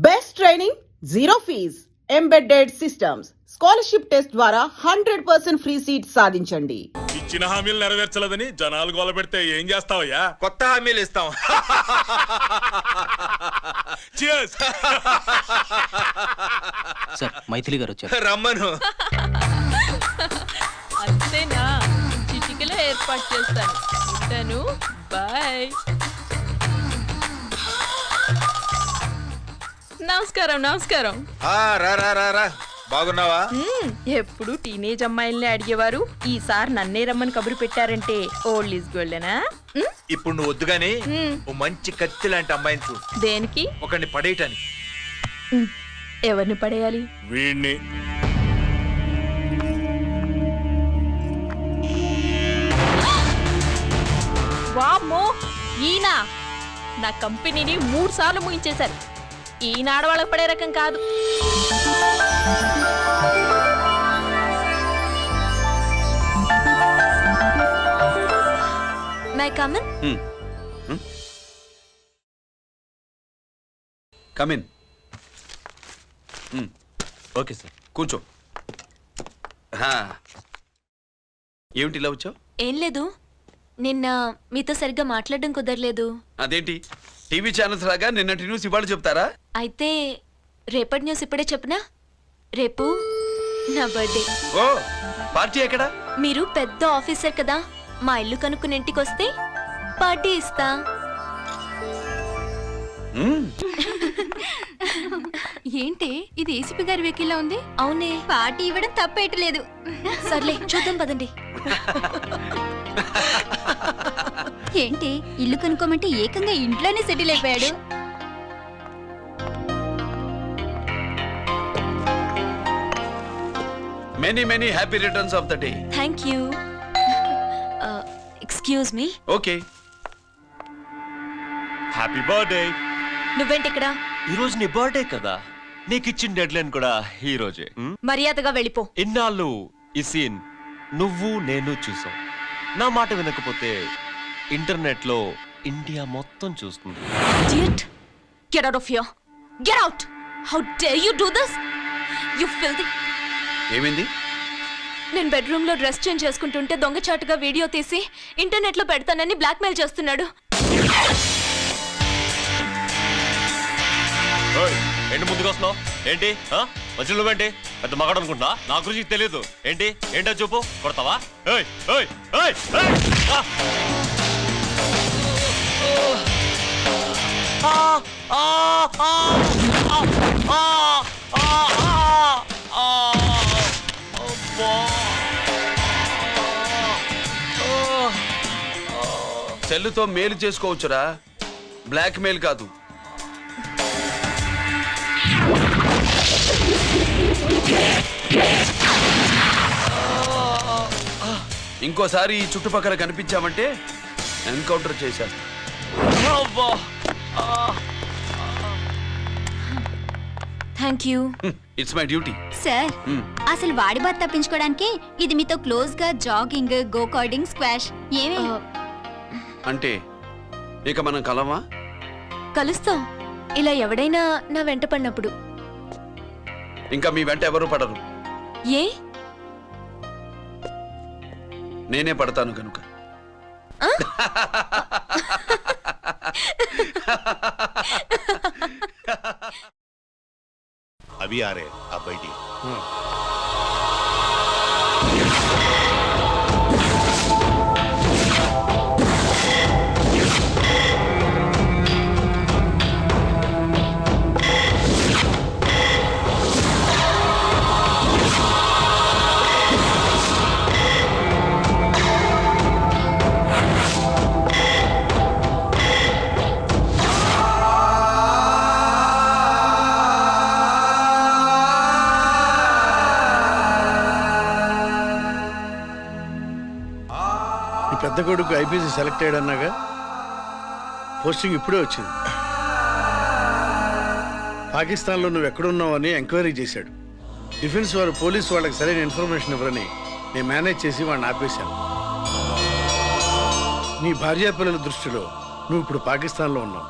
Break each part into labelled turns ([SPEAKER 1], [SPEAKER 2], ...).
[SPEAKER 1] Best training, zero fees, embedded systems, scholarship test ద్వారా 100% free seat సాధించండి.
[SPEAKER 2] ఇచ్చిన హామీలు నెరవేర్చలేదని జనాలు గోల పెడితే ఏం చేస్తావయ్యా?
[SPEAKER 3] కొత్త హామీలు ఇస్తాం.
[SPEAKER 4] సార్ మైథిలి గారు వచ్చారు.
[SPEAKER 3] రమ్మను.
[SPEAKER 5] అంతేనా? చిటికలో ఏర్పాటు చేస్తాను. ఉంటాను. బాయ్. నమస్కారం. నమస్కారం.
[SPEAKER 3] రా రా రా రా. బాగున్నావా?
[SPEAKER 5] ఎప్పుడు టీనేజ్ అమ్మాయిల్ని అడిగేవారు, ఈసారి నన్నే రమ్మని కబురు పెట్టారంటే ఓల్డ్ ఈజ్ గోల్డెనా?
[SPEAKER 3] ఇప్పుడు నువ్వు వద్దుగాని ఓ మంచి కత్తి లాంటి అమ్మాయిని చూ.
[SPEAKER 5] దేనికి?
[SPEAKER 3] ఒకరిని పడేయటానికి.
[SPEAKER 5] ఎవరిని పడేయాలి?
[SPEAKER 2] వీణ్ణి.
[SPEAKER 5] వామ్మో, ఈయన నా కంపెనీని 3 సార్లు ముగించేశారు. ఈయన ఆడవాళ్ళకి పడే రకం కాదు.
[SPEAKER 6] May I come in?
[SPEAKER 7] Come in. Okay sir, కూర్చో. ఏమిటి ఇలా వచ్చావు?
[SPEAKER 6] ఏం లేదు, నిన్న మీతో సరిగ్గా మాట్లాడడం కుదరలేదు.
[SPEAKER 7] అదేంటి, టీవీ ఛానల్స్ లాగా నిన్నటి న్యూస్ ఇవాళ చెప్తారా?
[SPEAKER 6] అయితే రేపటి న్యూస్ ఇప్పుడే చెప్పనా? రేపు నా బర్త్డే.
[SPEAKER 7] ఓ, పార్టీ ఎక్కడా?
[SPEAKER 6] మీరు పెద్ద ఆఫీసర్ కదా, మా ఇల్లు కనుక్కుని ఇంటికి వస్తే పార్టీ ఇస్తా.
[SPEAKER 8] ఏంటి ఇది ఏసీపీ గారి వెహికల్లా ఉంది?
[SPEAKER 6] అవునే,
[SPEAKER 8] పార్టీ ఇవ్వడం తప్పేయట్లేదు.
[SPEAKER 6] సర్లే చూద్దాం పదండి.
[SPEAKER 8] ఏంటి ఇల్లు కనుక్కోమంటే ఏకంగా ఇంట్లోనే సెటిల్ అయిపోయాడు.
[SPEAKER 7] Many many happy returns of the day.
[SPEAKER 6] Thank you. Excuse me.
[SPEAKER 7] Okay.
[SPEAKER 9] Happy birthday.
[SPEAKER 6] నువ్వేంటి ఇక్కడ?
[SPEAKER 9] ఈ రోజు నీ బర్త్డే కదా, నీకు ఇచ్చిన డెడ్ లైన్ కూడా ఈ రోజే.
[SPEAKER 6] మర్యాదగా వెళ్ళిపో.
[SPEAKER 9] ఇన్నాళ్ళు ఈ సీన్ నువ్వు నేను చూసాం. నా మాట వినకపోతే ఇంటర్నెట్ లో ఇండియా మొత్తం చూస్తుంది.
[SPEAKER 6] Idiot! Get out of here! Get out! How dare you do this? You filthy!
[SPEAKER 7] ఏమైంది?
[SPEAKER 6] నేను బెడ్రూమ్ లో డ్రెస్ చేంజ్ చేసుకుంటుంటే దొంగచాటుగా వీడియో తీసి ఇంటర్నెట్ లో పెడతానని బ్లాక్మెయిల్ చేస్తున్నాడు.
[SPEAKER 9] ఏంటి ముందుకు వస్తున్నావు? ఏంటి మధ్యలో ఏంటి? పెద్ద మగాడు అనుకుంటా, నా గురించి తెలియదు. ఏంటి ఏంటో చెప్పు, కొడతావా?
[SPEAKER 7] సెల్లుతో మేలు చేసుకోవచ్చురా, బ్లాక్ మెయిల్ కాదు. ఇంకోసారి ఈ చుట్టుపక్కల కనిపించామంటే ఎన్కౌంటర్ చేసేస్తా.
[SPEAKER 6] Thank you.
[SPEAKER 7] It's my duty.
[SPEAKER 8] Sir, అసలు వాడి బాధ తప్పించుకోవడానికి ఇది మీతో క్లోజ్ గా జాగింగ్, గో కార్డింగ్, స్క్వాష్ ఏమే?
[SPEAKER 7] అంటే ఇక మనం కలవా?
[SPEAKER 6] కలుస్తాం, ఇలా ఎవడైనా నా వెంట పడినప్పుడు.
[SPEAKER 7] ఇంకా మీ వెంట ఎవరు పడరు.
[SPEAKER 6] ఏ?
[SPEAKER 7] నేనే పడతాను కనుక.
[SPEAKER 10] अभी आ रहे, आप बैठिए।
[SPEAKER 11] పెద్ద కొడుకు ఐపీసీ సెలెక్ట్ అయ్యాడన్నాగా, పోస్టింగ్ ఇప్పుడే వచ్చింది. పాకిస్తాన్లో నువ్వు ఎక్కడున్నావని ఎంక్వైరీ చేశాడు. డిఫెన్స్ వారు పోలీసు వాళ్ళకి సరైన ఇన్ఫర్మేషన్ ఇవ్వరని నేను మేనేజ్ చేసి వాడిని ఆపేశాను. నీ భార్యాపిల్లల దృష్టిలో నువ్వు ఇప్పుడు పాకిస్తాన్లో ఉన్నావు.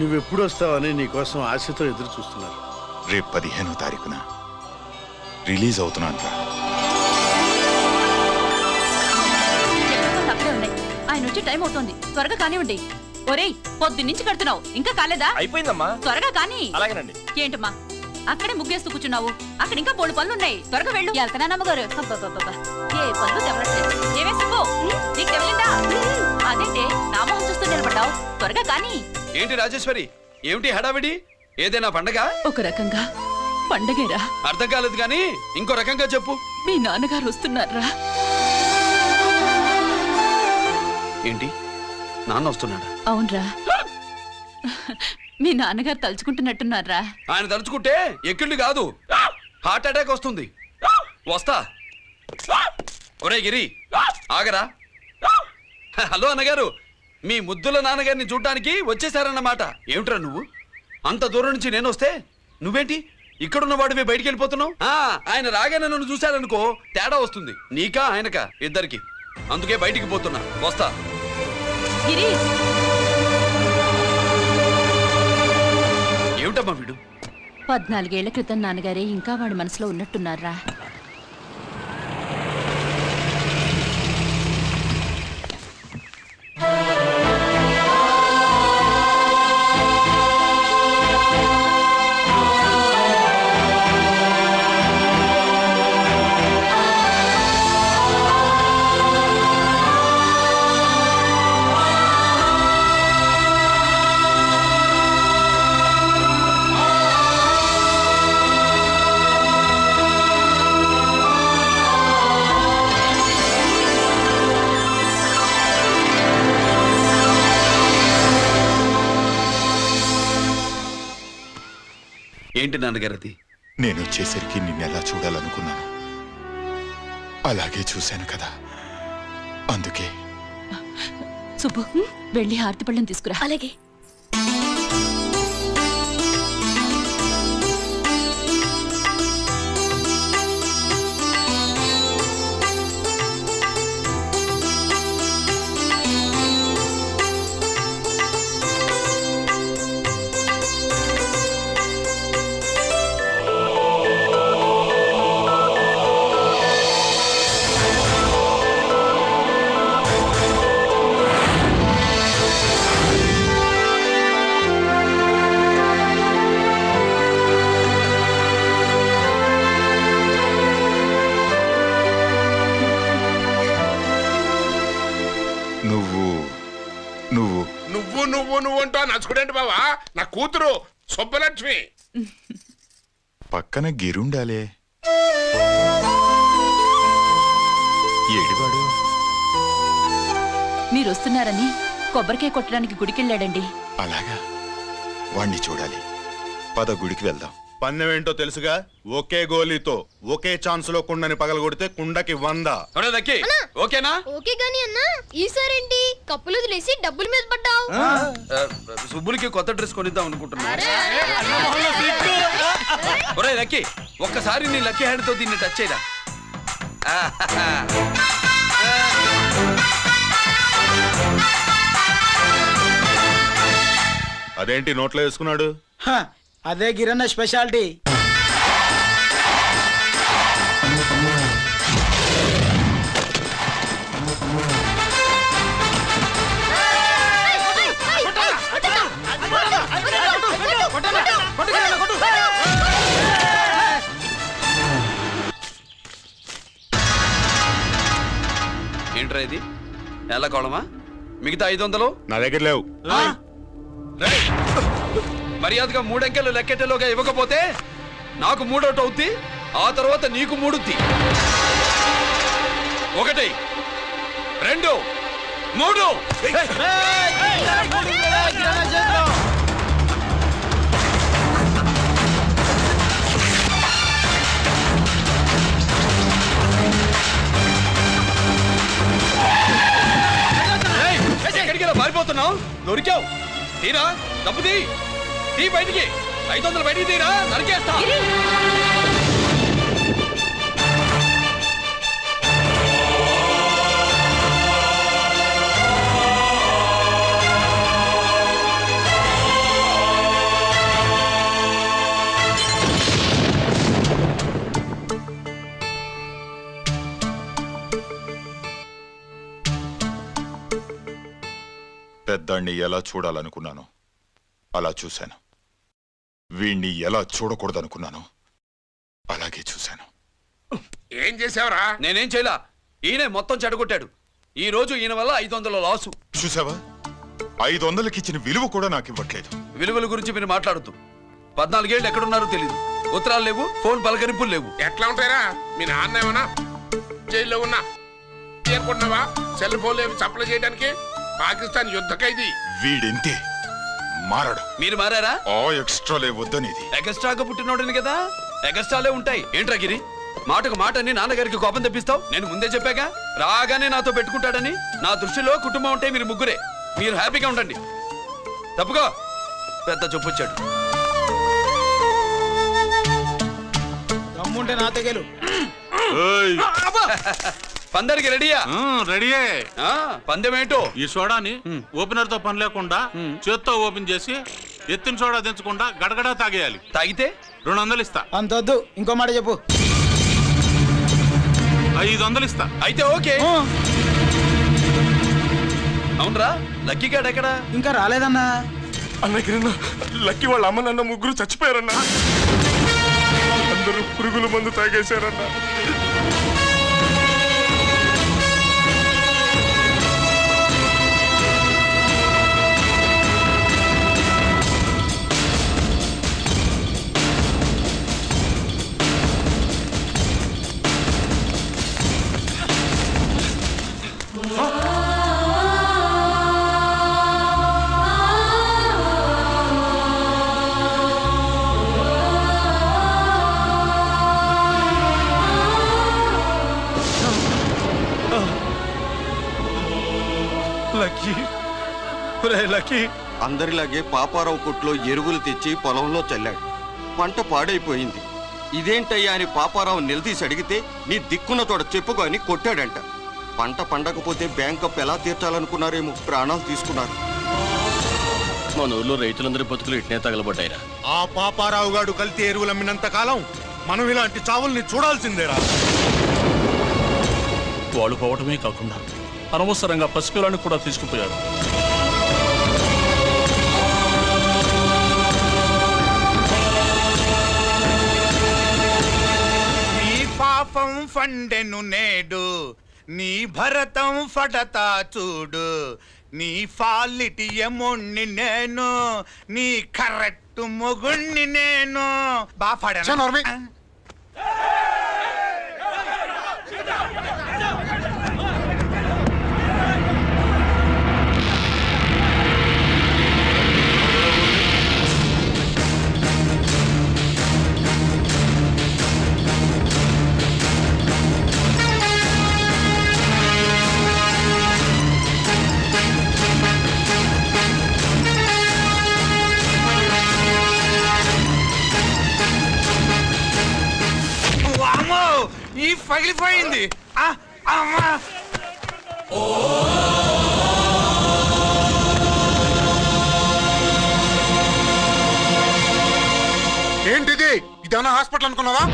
[SPEAKER 11] నువ్వెప్పుడు వస్తావని నీకోసం ఆశతో ఎదురు చూస్తున్నారు.
[SPEAKER 10] రేపు 15వ తారీఖున రిలీజ్ అవుతున్నాను రా.
[SPEAKER 5] అక్కడే ఉన్నాయి. ఆయన వచ్చి టైం అవుతోంది, త్వరగా కానివ్వండి. ఒరేయ్, పొద్దున్నుంచి కడుతున్నావు, ఇంకా కాలేదా?
[SPEAKER 3] అయిపోయిందమ్మా.
[SPEAKER 5] త్వరగా కానీ.
[SPEAKER 3] అలాగేనండి.
[SPEAKER 5] ఏంటమ్మా అక్కడే ముగ్గేస్తూ కూర్చున్నావు? అక్కడ ఇంకా బోళ్ళు పనులు ఉన్నాయి, త్వరగా వెళ్ళు. వెళ్తానా నమ్మగారు? అబ్బబ్బబ్బబ్బా, ఏ పనులు తెవరట్లేదు. ఏమే సుబ్బు, నీకు తెవలిందా? అదేంటే నా మొహం చూస్తూ నిలబడ్డావు, త్వరగా కానీ.
[SPEAKER 7] ఏంటి రాజేశ్వరి, ఏమిటి హడావిడి? ఏదైనా పండగ?
[SPEAKER 5] ఒక రకంగా పండగేరా.
[SPEAKER 7] అర్థం కాలేదు కానీ ఇంకో రకంగా చెప్పు.
[SPEAKER 5] మీ నాన్నగారు వస్తున్నారా?
[SPEAKER 7] ఏంటి, నాన్న వస్తున్నాడా?
[SPEAKER 5] అవునరా, మీ నాన్నగారు తలుచుకుంటున్నట్టున్నారా?
[SPEAKER 7] ఆయన తలుచుకుంటే ఎక్కిళ్ళు కాదు, హార్ట్ అటాక్ వస్తుంది. వస్తా. ఒరే గిరి, ఆగరా. హలో అన్నగారు, మీ ముద్దుల నాన్నగారిని చూడ్డానికి వచ్చేసారన్నమాట. ఏమిట్రా నువ్వు, అంత దూరం నుంచి నేను వస్తే నువ్వేంటి ఇక్కడున్న వాడివి బయటికి వెళ్ళిపోతున్నావు? ఆయన రాగానే నన్ను చూశారనుకో తేడా వస్తుంది, నీకా ఆయనకా ఇద్దరికి. అందుకే బయటికి పోతున్నా, వస్తా.
[SPEAKER 5] గిరి,
[SPEAKER 7] ఏమిటమ్మా వీడు?
[SPEAKER 5] 14 ఏళ్ల క్రితం నాన్నగారే ఇంకా వాడి మనసులో ఉన్నట్టున్నారా?
[SPEAKER 7] ఏంటి నాన్నగారు అది?
[SPEAKER 10] నేను వచ్చేసరికి నిన్నెలా చూడాలనుకున్నాను అలాగే చూశాను కదా, అందుకే.
[SPEAKER 5] సుబ్బు, వెళ్ళి హారతి పళ్ళని తీసుకురా.
[SPEAKER 6] అలాగే.
[SPEAKER 2] నువ్వు అంటూ నచ్చుకోండి బావా, నా కూతురు సుబ్బలక్ష్మి.
[SPEAKER 10] పక్కన గిరుండాలే, ఏడివాడు?
[SPEAKER 5] మీరు వస్తున్నారని కొబ్బరికాయ కొట్టడానికి గుడికెళ్ళాడండి.
[SPEAKER 10] అలాగా, వాణ్ణి చూడాలి. పద గుడికి వెళ్దాం.
[SPEAKER 2] పందెం ఏంటో తెలుసుగా, ఒకే గోలీతో ఒకే ఛాన్స్ లో కుండని పగలగొడితే కుండకి 100.
[SPEAKER 7] ఓకేనా?
[SPEAKER 6] ఓకే గాని అన్నా, ఈసారేంటి కప్పులు వదిలేసి డబ్బుల మీద పడ్డావు?
[SPEAKER 7] సుబ్బులకి కొత్త డ్రెస్ కొనిద్దాం అనుకుంటున్నా. ఒరే లక్కీ, ఒక్కసారి నీ లక్కీ హ్యాండ్ తో దీన్ని టచ్ చేయరా.
[SPEAKER 2] అదేంటి నోట్లో వేసుకున్నాడు?
[SPEAKER 4] అదే గిరన్న స్పెషాలిటీ.
[SPEAKER 7] ఏంట్రా ఇది, ఎలా కోళమా? మిగతా 500
[SPEAKER 2] నా దగ్గర లేవు.
[SPEAKER 7] మర్యాదగా 3 అంకెలు లెక్కెట్టలోగా ఇవ్వకపోతే నాకు 3 అవుద్ది, ఆ తర్వాత నీకు 3. 1 2 3. ఎక్కడికి పారిపోతున్నావు? దొరికావు, తీరా డబ్బు తీ బయటికి. 500 బయటికి తీరా, నరికేస్తా.
[SPEAKER 10] పెద్దాన్ని ఎలా చూడాలనుకున్నాను అలా చూశాను. వీణ్ణి ఎలా చూడకూడదనుకున్నాను అలాగే చూశాను.
[SPEAKER 3] ఏం చేసావురా?
[SPEAKER 7] నేనేం చేయలా, ఈయనే మొత్తం చెడగొట్టాడు. ఈ రోజు ఈయన వల్ల 500 లాసు.
[SPEAKER 10] చూసావా, 500కి ఇచ్చిన విలువ కూడా నాకు ఇవ్వట్లేదు.
[SPEAKER 7] విలువల గురించి మీరు మాట్లాడుతూ 14 ఏళ్ళు ఎక్కడున్నారో తెలీదు. ఉత్తరాలు లేవు, ఫోన్ పలకరింపులు లేవు.
[SPEAKER 3] ఎట్లా ఉంటారా? మీ నాన్న ఏమన్నా జైల్లో ఉన్నా చేరుకుంటున్నావా? సెల్ ఫోన్ లేవు సప్లై చేయడానికి. పాకిస్తాన్ యుద్ధ ఖైదీ.
[SPEAKER 10] వీడింతే మారడు.
[SPEAKER 7] మీరు మారారా?
[SPEAKER 10] ఎక్స్ట్రాలే వద్దనేది.
[SPEAKER 7] ఎగస్ట్రాగా పుట్టినోడని కదా, ఎగస్ట్రాలే ఉంటాయి. ఏంట్రా గిరి, మాటకు మాట అని నాన్నగారికి కోపం తెప్పిస్తావు? నేను ముందే చెప్పాగా రాగానే నాతో పెట్టుకుంటాడని. నా దృష్టిలో కుటుంబం ఉంటే మీరు ముగ్గురే. మీరు హ్యాపీగా ఉండండి. తప్పుకో, పెద్ద చెప్పొచ్చాడు.
[SPEAKER 4] దమ్ముంటే నా తెగలు.
[SPEAKER 7] పందరికి రెడీయా?
[SPEAKER 12] రెడీయే.
[SPEAKER 7] పందెమేంటో?
[SPEAKER 12] ఈ సోడాని ఓపెనర్ తో పని లేకుండా చేత్తో ఓపెన్ చేసి ఎత్తిన సోడా దించకుండా గడగడా తాగేయాలి.
[SPEAKER 7] తాగితే
[SPEAKER 12] 200 ఇస్తా.
[SPEAKER 4] అంతొద్దు, ఇంకో మాట చెప్పు.
[SPEAKER 12] 500 ఇస్తా.
[SPEAKER 7] అయితే ఓకే. అవునరా, లక్కీ గాడు ఎక్కడా?
[SPEAKER 4] ఇంకా రాలేదన్నా.
[SPEAKER 2] అన్నగిరన్నా, లక్కీ వాళ్ళ అమ్మ నాన్న ముగ్గురు చచ్చిపోయారన్నా. అందరూ పురుగుల మందు తాగేశారన్నా.
[SPEAKER 13] అందరిలాగే పాపారావు కొట్లో ఎరువులు తెచ్చి పొలంలో చల్లాడు. పంట పాడైపోయింది. ఇదేంటయ్యా అని పాపారావు నిలదీసి అడిగితే నీ దిక్కున్న తోడ చెప్పుకో అని కొట్టాడంట. పంట పండకపోతే బ్యాంక్ అప్ ఎలా తీర్చాలనుకున్నారేమో ప్రాణాలు తీసుకున్నారు.
[SPEAKER 9] మన ఊళ్ళో రైతులందరి బతుకులు ఇట్నే తగలబడ్డాయిరా.
[SPEAKER 2] ఆ పాపారావు గాడు కల్తీ ఎరువులు అమ్మినంత కాలం మనం ఇలాంటి చావుల్ని చూడాల్సిందేరా.
[SPEAKER 12] వాళ్ళు పోవటమే కాకుండా అనవసరంగా పసిపిల్లాన్ని కూడా తీసుకుపోయారు.
[SPEAKER 3] నీ పాపం ఫండెను నేడు, నీ భరతం ఫడతా చూడు. నీ ఫాలిటి ఎముణ్ణి నేను, నీ కరెక్ట్ మొగుణ్ణి నేను. బాఫాడా ఈ పగిలిపోయింది.
[SPEAKER 2] ఏంటిది? ఇదేమన్నా హాస్పిటల్ అనుకున్నావా?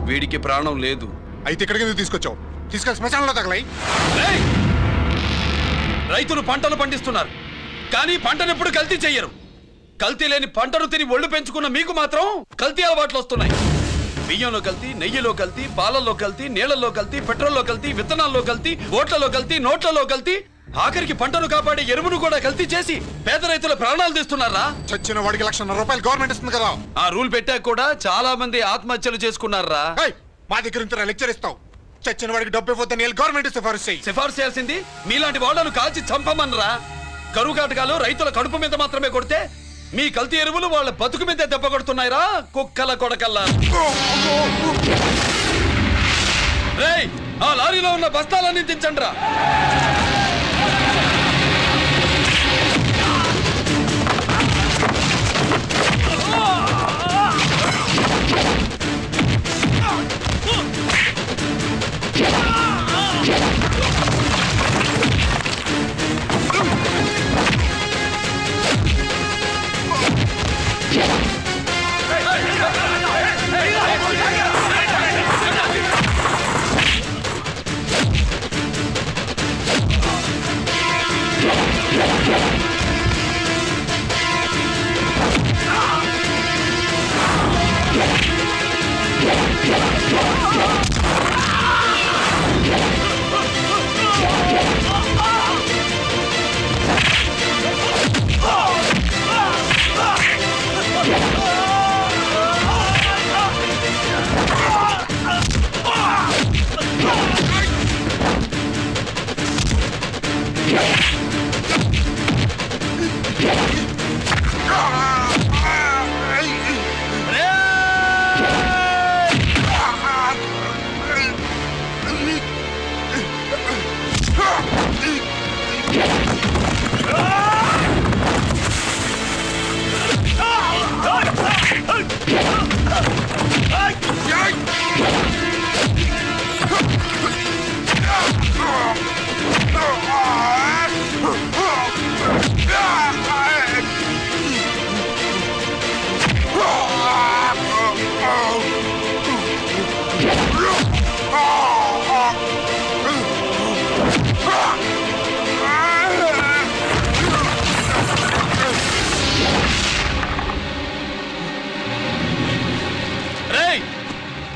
[SPEAKER 7] వీడికి ప్రాణం లేదు.
[SPEAKER 2] అయితే ఇక్కడికి ఎందుకు తీసుకొచ్చావు? తీసుకెళ్ళి శ్మశానంలో తగలై.
[SPEAKER 7] రైతులు పంటలు పండిస్తున్నారు, కానీ పంటను ఎప్పుడు కల్తీ చెయ్యరు. కల్తీ లేని పంటను తిని ఒళ్ళు పెంచుకున్న మీకు మాత్రం కల్తీ అలవాట్లు వస్తున్నాయి. బియ్యంలో కల్తీ, నెయ్యిలో కల్తీ, పాలల్లో కల్తీ, నీళ్లలో కల్తీ, పెట్రోల్లో కల్తీ, విత్తనాల్లో కల్తీ, ఓట్లలో కల్తీ, నోట్లలో కల్తీ, ఆఖరికి పంటను కాపాడే ఎరువును కూడా కల్తీ చేసి పేద రైతుల ప్రాణాలు తీస్తున్నారా?
[SPEAKER 2] చచ్చిన వాడికి ₹1,00,000 గవర్నమెంట్ ఇస్తుంది కదా.
[SPEAKER 7] ఆ రూల్ పెట్టాక కూడా చాలా మంది ఆత్మహత్యలు చేసుకున్నారా?
[SPEAKER 2] మా దగ్గర ఇంత లెక్చర్ ఇస్తావు. చచ్చిన వాడికి డబ్బు ఇవ్వద్దని గవర్నమెంట్
[SPEAKER 7] సిఫార్సు చేయాల్సింది మీలాంటి వాళ్ళను కాల్చి చంపమనరా? కరువు కాటకాలు రైతుల కడుపు మీద మాత్రమే కొడితే మీ కల్తీ ఎరువులు వాళ్ళ బతుకు మీద దెబ్బ కొడుతున్నాయిరా కుక్కల కొడకల్లా. రేయ్, ఆ లారీలో ఉన్న బస్తాలన్నీ దించండి రా.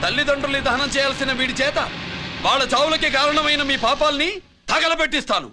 [SPEAKER 7] తల్లిదండ్రుల్ని దహనం చేయాల్సిన వీడి చేత వాళ్ళ చావులకి కారణమైన మీ పాపాల్ని తగలబెట్టిస్తాను.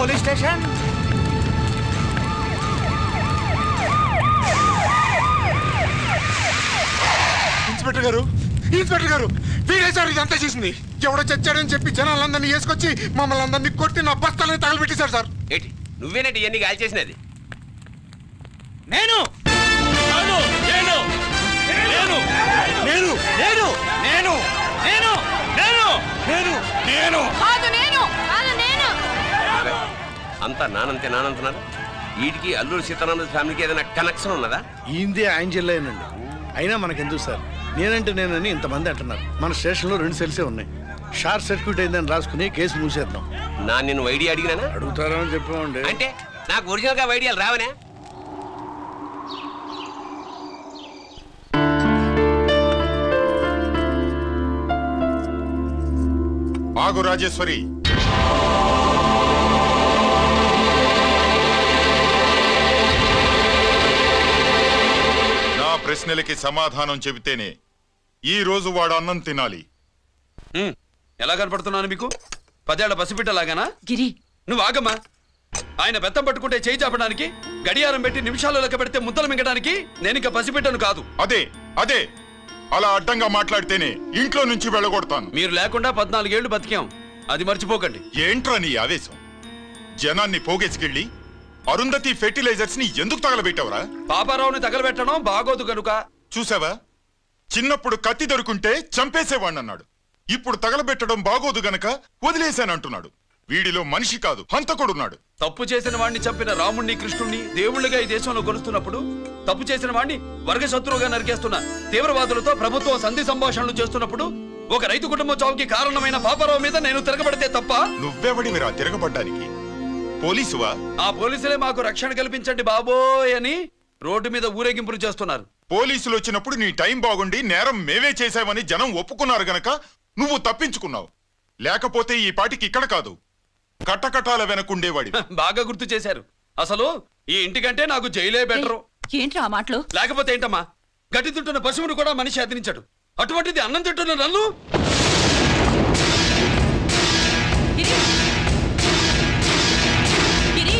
[SPEAKER 4] Police station.
[SPEAKER 2] ఇన్స్పెక్టర్ గారు, ఇన్స్పెక్టర్ గారు, వీడే సార్ ఇదంతా చేసింది. ఎవడో చచ్చాడని చెప్పి జనాలందరినీ వేసుకొచ్చి మమ్మల్ని అందరినీ కొట్టి నా బస్తాలని తగలబెట్టేశారు సార్.
[SPEAKER 3] ఏంటి నువ్వేనండి ఇవన్నీ గాలి చేసినది?
[SPEAKER 4] నేను
[SPEAKER 3] అంతా నానంతే నానంటున్నారు. వీటికి అల్లూరు సీతారామరాజు ఫ్యామిలీకి ఏదైనా కనెక్షన్ ఉన్నదా?
[SPEAKER 11] ఈందే ఆయన జిల్లానండి. అయినా మనకెందుకు సార్, నేనంటే నేనని ఇంతమంది అంటున్నారు. మన స్టేషన్లో 2 సెల్సే ఉన్నాయి. షార్ట్ సర్క్యూట్ అయిందని రాసుకుని కేసు మూసేద్దాం.
[SPEAKER 3] నేను ఐడియా అడిగినా
[SPEAKER 11] అడుగుతారా అని చెప్పామండి.
[SPEAKER 3] అంటే నాకు ఒరిజినల్ గా ఐడియాలు రావనే?
[SPEAKER 10] ఆగు రాజేశ్వరి. నా ప్రశ్నలకి సమాధానం చెబితేనే ఈ రోజు వాడు అన్నం తినాలి.
[SPEAKER 7] ఎలా కనపడుతున్నాను మీకు? 10 ఏళ్ల పసిపిట్టలాగానా?
[SPEAKER 5] గిరి
[SPEAKER 7] నువ్వు ఆగమ్మా. ఆయన బెత్తం పట్టుకుంటే చేయి చాపడానికి, గడియారం పెట్టి నిమిషాలు లెక్క పెడితే ముద్దలు మింగడానికి నేను ఇంకా పసిపిట్టను కాదు.
[SPEAKER 10] అదే అదే అలా అడ్డంగా మాట్లాడితేనే ఇంట్లో నుంచి వెళ్ళగొడతాను.
[SPEAKER 7] మీరు లేకుండా 14 ఏళ్లు బతికాం, అది మర్చిపోకండి.
[SPEAKER 10] ఏంట్రా నీ ఆవేశం? జనాన్ని పోగేసుకెళ్ళి అరుంధతి ఫెర్టిలైజర్స్ ని ఎందుకు తగలబెట్టావురా?
[SPEAKER 7] పాపారావుని తగలబెట్టడం బాగోదు గనుక.
[SPEAKER 10] చూసావా, చిన్నప్పుడు కత్తి దొరుకుంటే చంపేసేవాణ్ణన్నాడు. ఇప్పుడు తగలబెట్టడం బాగోదు గనక వదిలేశానంటున్నాడు. వీడిలో మనిషి కాదు, హంతకుడున్నాడు.
[SPEAKER 7] తప్పు చేసిన వాడిని చంపిన రాముణ్ణి, కృష్ణుణ్ణి దేవుళ్ళుగా ఈ దేశంలో కొలుస్తున్నప్పుడు, తప్పు చేసిన వాడిని వర్గశత్రువుగా నరికేస్తున్న తీవ్రవాదులతో ప్రభుత్వం సంధి సంభాషణలు చేస్తున్నప్పుడు, ఒక రైతు కుటుంబ చావుకి కారణమైన పాపారావు మీద నేను తిరగబడితే తప్ప?
[SPEAKER 10] నువ్వెవడివిరా తిరగబడ్డానికి? పోలీసువా?
[SPEAKER 7] ఆ పోలీసులే మాకు రక్షణ కల్పించండి బాబోయ్ అని రోడ్డు మీద ఊరేగింపులు చేస్తున్నారు.
[SPEAKER 10] పోలీసులు వచ్చినప్పుడు నీ టైం బాగుండి నేరం మేమే చేశామని జనం ఒప్పుకున్నారు గనక నువ్వు తప్పించుకున్నావు. లేకపోతే ఈ పాటికి ఇక్కడ కాదు, కట్టకటాల వెనకుండేవాడి.
[SPEAKER 7] బాగా గుర్తు చేశారు. అసలు ఈ ఇంటికంటే నాకు జైలే బెటరు.
[SPEAKER 5] ఏంట్రా ఆ మాటలు?
[SPEAKER 7] లేకపోతే ఏంటమ్మా, గట్టి తింటున్న పశువును కూడా మనిషి అదిరించాడు. అటువంటిది అన్నం తింటున్న నన్ను?
[SPEAKER 5] గిరి గిరి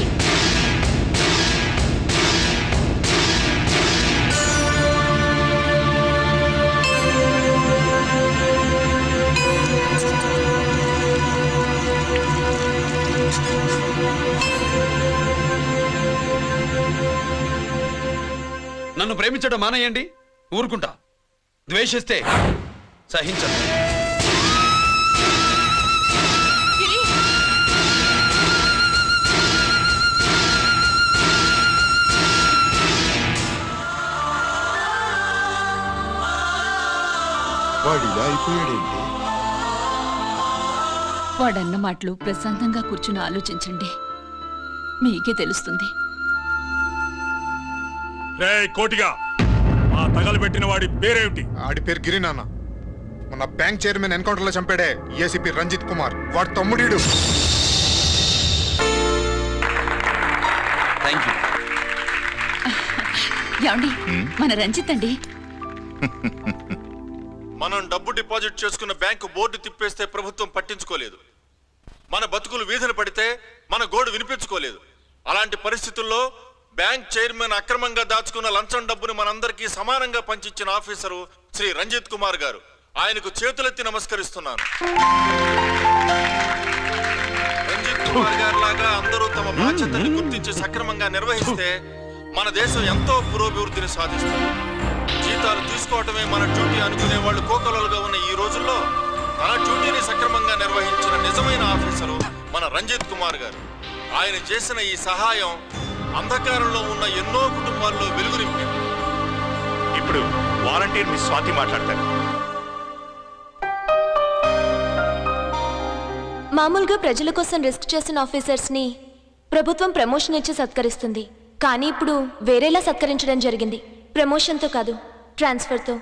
[SPEAKER 7] నన్ను ప్రేమించడం మానేయండి, ఊరుకుంటా. ద్వేషిస్తే సహించను.
[SPEAKER 10] వాడిలా అయిపోయాడేంటి?
[SPEAKER 5] వాడన్న మాటలు ప్రశాంతంగా కూర్చుని ఆలోచించండి, మీకే తెలుస్తుంది.
[SPEAKER 2] రే కోటిగా, ఆ తగలబెట్టిన వాడి పేరేమిటి? ఆడి పేరు గిరి నాన్న. మన బ్యాంక్ చైర్మన్ ఎన్కౌంటర్ లో చంపాడే ఏసీపీ రంజిత్ కుమార్, వాడి తమ్ముడీడు.
[SPEAKER 5] ఏమండి, మన రంజిత్ అండి.
[SPEAKER 10] మనం డబ్బు డిపాజిట్ చేసుకున్న బ్యాంకు బోర్డు తిప్పేస్తే ప్రభుత్వం పట్టించుకోలేదు. మన బతుకులు వీధులు పడితే మన గోడు వినిపించుకోలేదు. అలాంటి పరిస్థితుల్లో బ్యాంక్ చైర్మన్ అక్రమంగా దాచుకున్న లంచం డబ్బును మనందరికీ సమానంగా పంచిచ్చిన ఆఫీసరు శ్రీ రంజిత్ కుమార్ గారు. ఆయనకు చేతులెత్తి నమస్కరిస్తున్నాను. రంజిత్ కుమార్ గారి లాగా అందరూ తమ బాధ్యతను గుర్తించి సక్రమంగా నిర్వహిస్తే మన దేశం ఎంతో పురోభివృద్ధిని సాధిస్తుంది. జీతాలు జీతాలు తీసుకోవటమే మన డ్యూటీ అనుకునే వాళ్ళు కోకొలలుగా ఉన్న ఈ రోజుల్లో తన డ్యూటీని సక్రమంగా నిర్వహించిన నిజమైన ఆఫీసరు మన రంజిత్ కుమార్ గారు. ఆయన చేసిన ఈ సహాయం అంధకారంలో ఉన్న ఎన్నో కుటుంబాల్లో వెలుగు నింపింది.
[SPEAKER 4] ఇప్పుడు వాలంటీర్ మిస్ స్వాతి మాట్లాడతారు.
[SPEAKER 6] మామూలుగా ప్రజల కోసం రెస్ట్ చేసిన ఆఫీసర్స్ ని ప్రభుత్వం ప్రమోషన్ ఇచ్చి సత్కరిస్తుంది. కానీ ఇప్పుడు వేరేలా సత్కరించడం జరిగింది. ప్రమోషన్తో కాదు, ట్రాన్స్ఫర్తో.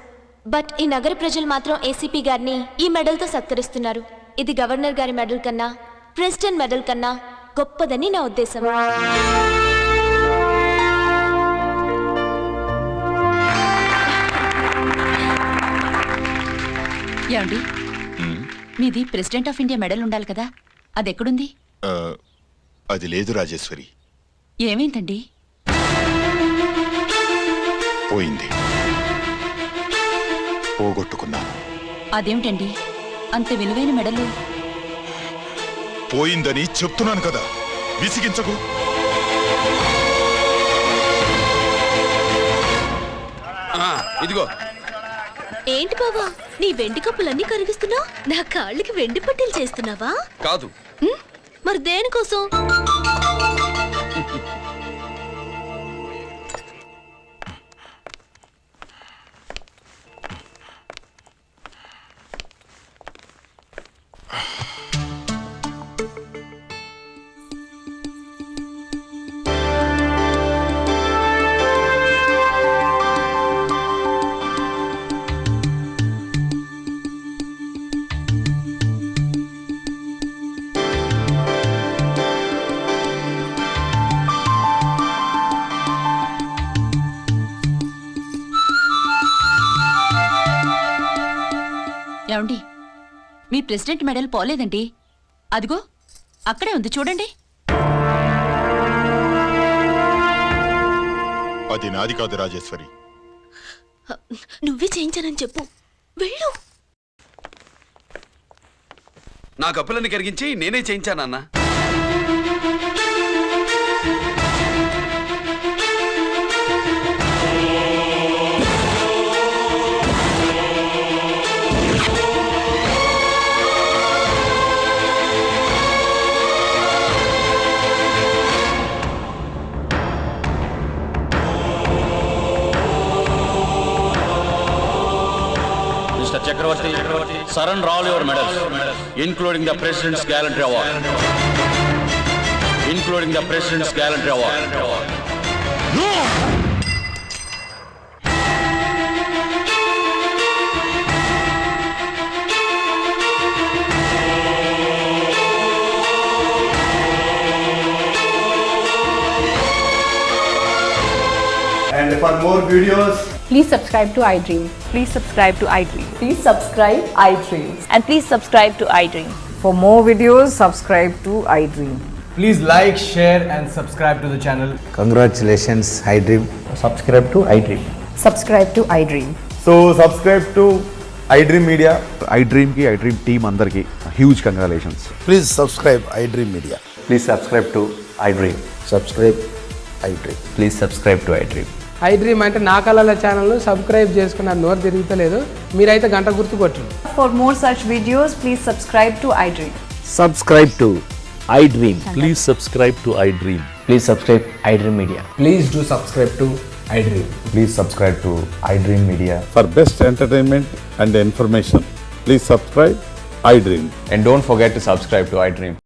[SPEAKER 6] బట్ ఈ నగర ప్రజలు మాత్రం ఏసీపీ గారిని ఈ మెడల్తో సత్కరిస్తున్నారు. ఇది గవర్నర్ గారి మెడల్ కన్నా, ప్రెసిడెంట్ మెడల్ కన్నా గొప్పదని నా ఉద్దేశం.
[SPEAKER 5] ఏమండి, మీది ప్రెసిడెంట్ ఆఫ్ ఇండియా మెడల్ ఉండాలి కదా, అది ఎక్కడుంది?
[SPEAKER 14] అది లేదు రాజేశ్వరి.
[SPEAKER 5] ఏమైందండి?
[SPEAKER 14] పోయింది, పోగొట్టుకున్నాను.
[SPEAKER 5] అదేమిటండి అంత విలువైన మెడలు?
[SPEAKER 14] పోయిందని చెప్తున్నాను కదా, విసిగించకు.
[SPEAKER 7] ఇదిగో.
[SPEAKER 6] ఏంటి బావా, నీ వెండి కప్పులన్నీ కరిగిస్తున్నావు? నా కాళ్ళకి వెండి పట్టీలు చేస్తున్నావా?
[SPEAKER 7] కాదు.
[SPEAKER 6] మరి దేనికోసం?
[SPEAKER 5] ఏమండి, మీ ప్రెసిడెంట్ మెడల్ పోలేదండి. అదిగో అక్కడే ఉంది, చూడండి.
[SPEAKER 14] అది నాది కాదు రాజేశ్వరి.
[SPEAKER 6] నువ్వే చేయించానని చెప్పు. వెళ్ళు.
[SPEAKER 7] నా కప్పులన్నీ కరిగించి నేనే చేయించానన్నా.
[SPEAKER 15] Mr. Chakravarti, surrender all your medals, including the President's Gallantry Award. Including the President's Gallantry Award. No!
[SPEAKER 16] And for more videos,
[SPEAKER 17] please subscribe to iDream. Please subscribe to iDream. Please subscribe iDream. And please subscribe to iDream.
[SPEAKER 18] For more videos, subscribe to iDream.
[SPEAKER 16] please like, share and subscribe to the channel.
[SPEAKER 19] Congratulations, iDream.
[SPEAKER 16] Subscribe to iDream.
[SPEAKER 18] Subscribe to iDream.
[SPEAKER 20] So subscribe to iDream Media. iDream ki iDream team andarki huge congratulations.
[SPEAKER 19] Please subscribe iDream Media.
[SPEAKER 20] Please subscribe to iDream.
[SPEAKER 19] Subscribe iDream.
[SPEAKER 20] Please subscribe to iDream.
[SPEAKER 21] iDream అంటే నా కళల channel subscribe చేసుకున్న నోరు తిరుగుతలేదు. మీరైతే గంట గుర్తు కొట్టండి.
[SPEAKER 17] For more such videos, please subscribe to iDream.
[SPEAKER 19] Subscribe to iDream.
[SPEAKER 15] Please subscribe to iDream.
[SPEAKER 19] Please subscribe iDream Media.
[SPEAKER 16] Please do subscribe to iDream.
[SPEAKER 20] Please subscribe to iDream Media.
[SPEAKER 22] For best entertainment and information, please subscribe iDream.
[SPEAKER 20] And don't forget to subscribe to iDream.